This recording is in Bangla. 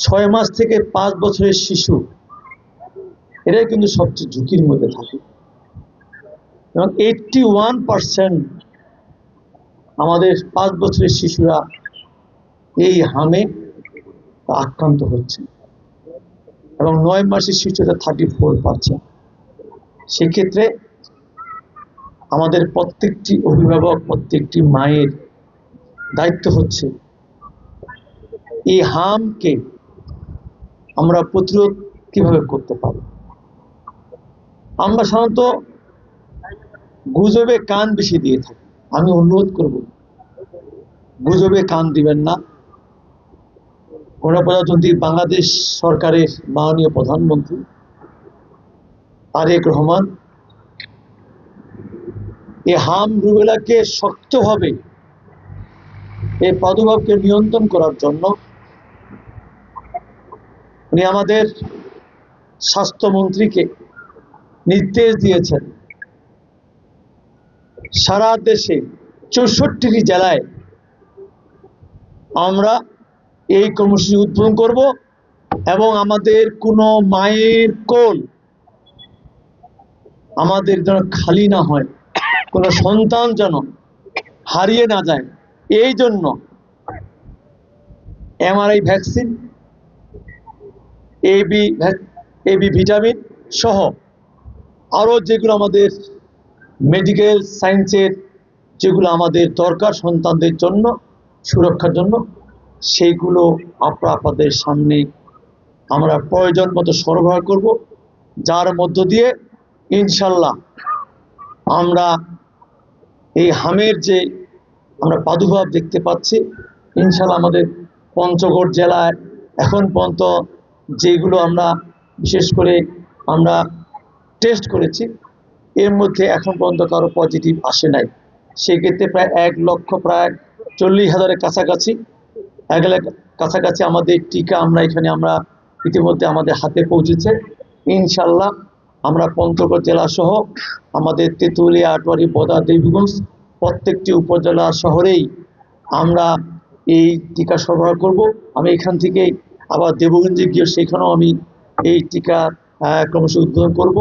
6 মাস থেকে 5 বছরের শিশু এরাই কিন্তু সবচেয়ে ঝুঁকির মধ্যে থাকে এবং 81% আমাদের 5 বছরের শিশুরা এই হামে আক্রান্ত হচ্ছে এবং 9 মাসের শিশুরা 34%। সেক্ষেত্রে আমাদের প্রত্যেকটি অভিভাবক, প্রত্যেকটি মায়ের দায়িত্ব হচ্ছে এই হামকে আমরা প্রতিরোধ কিভাবে করতে পারি। আমরা সাধারণত গুজবে কান বেশি দিয়ে থাকি। আমি অনুরোধ করব, গুজবে কান দিবেন না। গণপ্রজাতন্ত্রী বাংলাদেশ সরকারের মাননীয় প্রধানমন্ত্রী তারেক রহমান এই হাম রুবেলাকে শক্তভাবে এই প্রাদুর্ভাবকে নিয়ন্ত্রণ করার জন্য উনি আমাদের স্বাস্থ্যমন্ত্রীকে নির্দেশ দিয়েছেন সারা দেশে 64টি জেলায় আমরা এই কর্মসূচি উদ্বোধন করব এবং আমাদের কোনো মায়ের কোল আমাদের যেন খালি না হয়, কোনো সন্তান যেন হারিয়ে না যায়, এই জন্য এমআরআই ভ্যাকসিন, এবি ভিটামিন সহ আরও যেগুলো আমাদের মেডিকেল সায়েন্সের যেগুলো আমাদের দরকার সন্তানদের জন্য সুরক্ষার জন্য, সেইগুলো আপনাদের সামনে আমরা প্রয়োজন মতো সরবরাহ করব, যার মধ্য দিয়ে ইনশাল্লাহ আমরা এই হামের যে আমরা প্রাদুর্ভাব দেখতে পাচ্ছি, ইনশাল্লাহ আমাদের পঞ্চগড় জেলায় এখন পর্যন্ত যেগুলো আমরা বিশেষ করে আমরা টেস্ট করেছি, এর মধ্যে এখন পর্যন্ত কারো পজিটিভ আসে নাই। সেক্ষেত্রে প্রায় 1,40,000-এর কাছাকাছি কাছাকাছি আমাদের টিকা আমরা ইতিমধ্যে আমাদের হাতে পৌঁছেছে। ইনশাল্লাহ আমরা পঞ্চগড় জেলা সহ আমাদের তেঁতুলিয়া, আটোয়ারি, বদা, দেবীগঞ্জ প্রত্যেকটি উপজেলা শহরেই আমরা এই টিকা সরবরাহ করব। আমি এখান থেকেই আবার দেবগঞ্জে গিয়ে সেখানেও আমি এই টিকা কর্মসূচি উদ্বোধন করব।